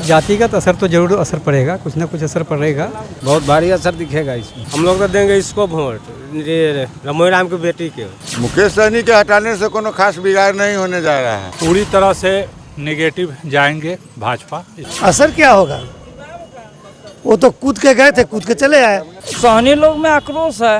जातिगत असर तो जरूर असर पड़ेगा, कुछ ना कुछ असर पड़ेगा। बहुत भारी असर दिखेगा इसमें। हम लोग तो देंगे इसको वोट, ये रमोई की बेटी के। मुकेश सहनी के हटाने से कोनो खास बिगाड़ नहीं होने जा रहा है। पूरी तरह से नेगेटिव जाएंगे भाजपा। असर क्या होगा? वो तो कूद के गए थे, कूद के चले आए। सहनी लोग में आक्रोश है।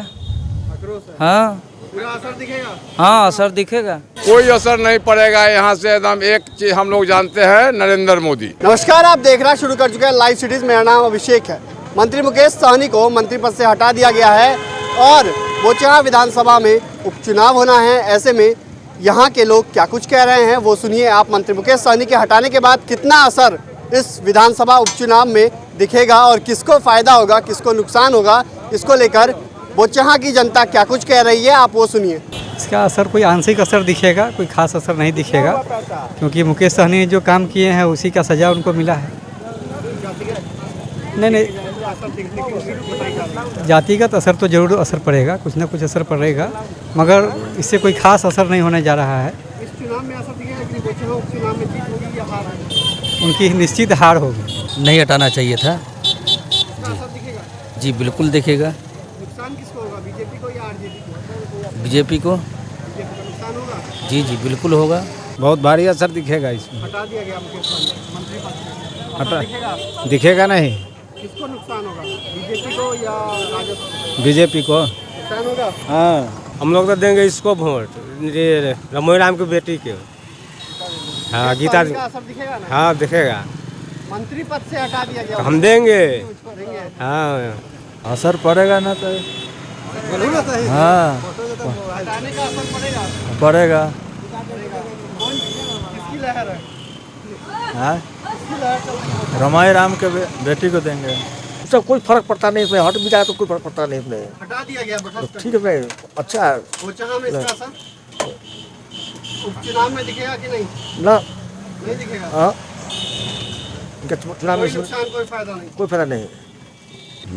हाँ, पूरा असर दिखेगा। हाँ असर दिखेगा। कोई असर नहीं पड़ेगा यहाँ से। एकदम एक चीज हम लोग जानते हैं, नरेंद्र मोदी। नमस्कार, आप देखना शुरू कर चुके हैं लाइव सिटीज। मेरा नाम अभिषेक है। मंत्री मुकेश सहनी को मंत्री पद से हटा दिया गया है और बोचहा विधानसभा में उपचुनाव होना है। ऐसे में यहाँ के लोग क्या कुछ कह रहे हैं वो सुनिए आप। मंत्री मुकेश सहनी के हटाने के बाद कितना असर इस विधानसभा उपचुनाव में दिखेगा और किसको फायदा होगा, किसको नुकसान होगा, इसको लेकर बोचहा की जनता क्या कुछ कह रही है, आप वो सुनिए। इसका असर कोई आंशिक असर दिखेगा, कोई खास असर नहीं दिखेगा, क्योंकि मुकेश सहनी ने जो काम किए हैं उसी का सजा उनको मिला है। नहीं, जातिगत असर तो जरूर असर पड़ेगा, कुछ ना कुछ असर पड़ेगा, मगर इससे कोई खास असर नहीं होने जा रहा है। इस चुनाव में असर दिखेगा कि बोचहा उपचुनाव में जीत होगी या हार होगी? उनकी निश्चित हार होगी। नहीं हटाना चाहिए था। असर दिखेगा। जी बिल्कुल दिखेगा। नुकसान किसको होगा, बीजेपी को या आरजेडी को? बीजेपी को। बीजेपी को नुकसान होगा। जी जी बिल्कुल होगा। बहुत भारी असर दिखेगा इसमें। हटा दिया गया मुकेश सहनी मंत्री पद से। असर हटा दिखेगा। दिखेगा नहीं। किसको नुकसान होगा, बीजेपी को या राजद? बीजेपी को नुकसान होगा। हाँ, हम लोग तो देंगे इसको वोट, ये रमोई की बेटी के। हाँ गीता। का असर दिखेगा ना? हाँ दिखेगा। मंत्री पद से हटा दिया गया। हम देंगे। देंगे। हाँ असर पड़ेगा ना तो। हाँ हटाने का असर पड़ेगा। पड़ेगा। किसकी लहर है? हाँ किसकी लहर चल रही है? रमाई राम के बेटी को देंगे। उससे कोई फर्क पड़ता नहीं, इसमें हट भी जाए तो कोई फर्क पड़ता नहीं इसमें। हटा दिया गया बर्खास्त कर ठीक है भाई, अच्छा है। बोचहा में इसका असर उपचुनाव में दिखेगा कि नहीं? ना नहीं दिखेगा। हाँ, इनका चुनाव में कोई नुकसान, कोई फायदा नहीं। कोई फायदा नहीं।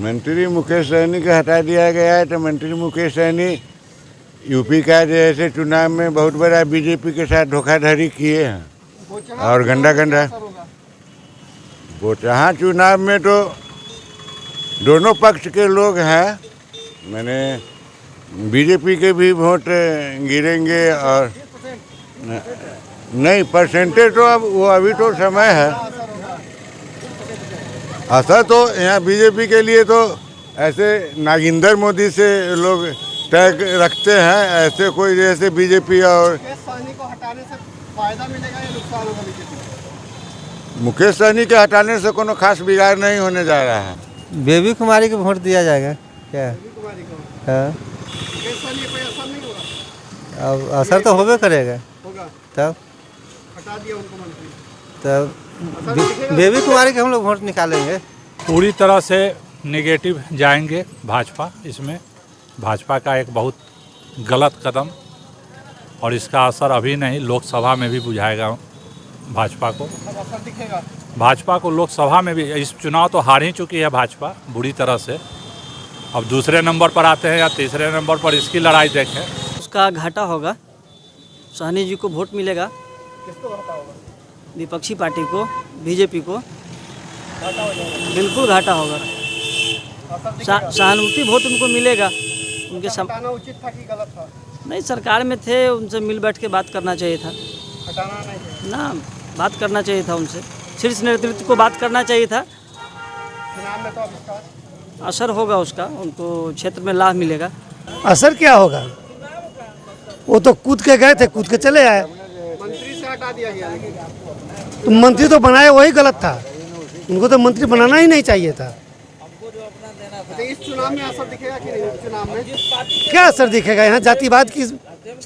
मंत्री मुकेश सहनी को हटा दिया गया है तो मंत्री मुकेश सहनी यूपी का जैसे चुनाव में बहुत बड़ा बीजेपी के साथ धोखाधड़ी किए हैं बोचहा और गंदा असर होगा। बोचहा चुनाव में तो दोनों पक्ष के लोग हैं। मैंने बीजेपी के भी वोट गिरेंगे और नहीं परसेंटेज तो अब वो अभी तो समय है। असर तो यहाँ बीजेपी के लिए तो ऐसे नागिंदर मोदी से लोग टैग रखते हैं, ऐसे कोई जैसे बीजेपी और मुकेश सहनी को हटाने से फायदा मिलेगा या नुकसान होगा बीजेपी को? मुकेश सहनी के हटाने से कोनो खास बिगाड़ नहीं होने जा रहा है। बेबी कुमारी को वोट दिया जाएगा क्या? कुमारी को। हाँ, मुकेश सहनी कोई असर नहीं होगा? अब असर तो होबे करेगा। होगा। तब हटा दिया उनको मंत्री। तब असर दिखेगा। बेबी कुमारी के हम लोग वोट निकालेंगे। पूरी तरह से नेगेटिव जाएंगे भाजपा। इसमें भाजपा का एक बहुत गलत कदम, और इसका असर अभी नहीं, लोकसभा में भी बुझाएगा भाजपा को। असर दिखेगा। भाजपा को लोकसभा में भी, इस चुनाव तो हार ही चुकी है भाजपा बुरी तरह से। अब दूसरे नंबर पर आते हैं या तीसरे नंबर पर, इसकी लड़ाई देखें। उसका घाटा होगा। सहनी जी को वोट मिलेगा, किसको घाटा होगा? विपक्षी पार्टी को, बीजेपी को बिल्कुल घाटा होगा। सहानुभूति वोट उनको मिलेगा। उनके हटाना उचित था कि गलत था? नहीं, सरकार में थे, उनसे मिल बैठ के बात करना चाहिए था हटाना नहीं है। ना, बात करना चाहिए था उनसे, शीर्ष नेतृत्व को बात करना चाहिए था। चुनाव में तो अब इसका असर होगा उसका, उनको क्षेत्र में लाभ मिलेगा। असर क्या होगा? वो तो कूद के गए थे, कूद के चले आए। मंत्री से हटा दिया गया। तो मंत्री तो बनाए वही गलत था, उनको तो मंत्री बनाना ही नहीं चाहिए था। अच्छा, इस चुनाव में असर दिखेगा कि नहीं? चुनाव में क्या असर दिखेगा? यहाँ जातिवाद की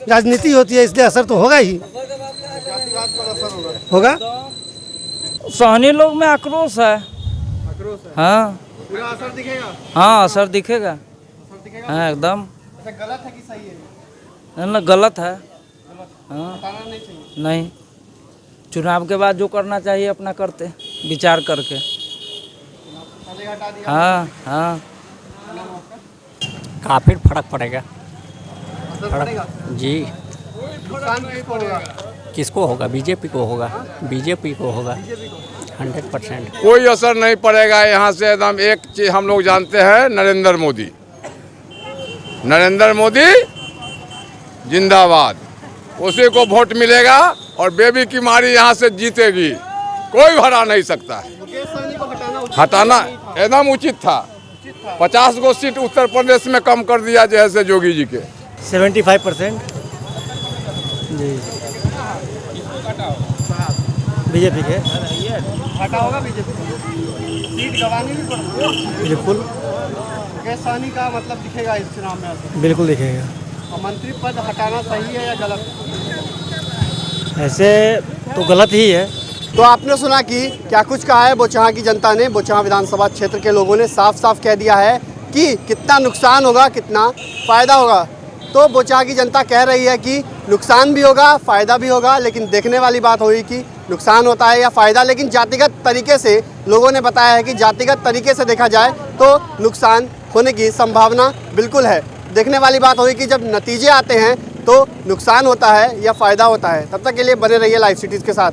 राजनीति होती है, इसलिए असर तो होगा ही जातिवाद पर असर होगा। सहनी लोग में आक्रोश है। आक्रोश है। हाँ, पूरा असर दिखेगा। हाँ असर दिखेगा। असर दिखेगा। हाँ एकदम। अच्छा, गलत है कि सही है? ना, गलत है। हाँ हटाना नहीं चाहिए। नहीं, चुनाव के बाद जो करना चाहिए अपना करते, विचार करके। हटा दिया। हाँ हाँ काफ़ी फर्क पड़ेगा। असर पड़ेगा। जी नुकसान किसको होगा? किसको होगा? बीजेपी को होगा। बीजेपी को होगा। बीजेपी को। 100%। कोई असर नहीं पड़ेगा यहाँ से। एकदम एक चीज हम लोग जानते हैं, नरेंद्र मोदी, नरेंद्र मोदी जिंदाबाद, उसी को वोट मिलेगा और बेबी की मारी यहाँ से जीतेगी, कोई हरा नहीं सकता है। मुकेश सहनी को हटाना एकदम उचित था। 50 गो सीट उत्तर प्रदेश में कम कर दिया जैसे योगी जी के। 75% जी बीजेपी के हटा होगा बीजेपी, सीट गंवानी भी पड़ती। बिल्कुल मुकेश सहनी का मतलब दिखेगा इस चुनाव में असर। बिल्कुल दिखेगा। और मंत्री पद हटाना सही है या गलत? ऐसे तो गलत ही है। तो आपने सुना कि क्या कुछ कहा है बोचहां की जनता ने। बोचहां विधानसभा क्षेत्र के लोगों ने साफ साफ कह दिया है कि कितना नुकसान होगा, कितना फ़ायदा होगा। तो बोचहां की जनता कह रही है कि नुकसान भी होगा, फ़ायदा भी होगा, लेकिन देखने वाली बात होगी कि नुकसान होता है या फ़ायदा। लेकिन जातिगत तरीके से लोगों ने बताया है कि जातिगत तरीके से देखा जाए तो नुकसान होने की संभावना बिल्कुल है। देखने वाली बात होगी कि जब नतीजे आते हैं तो नुकसान होता है या फ़ायदा होता है। तब तक के लिए बने रहिए लाइव सिटीज़ के साथ।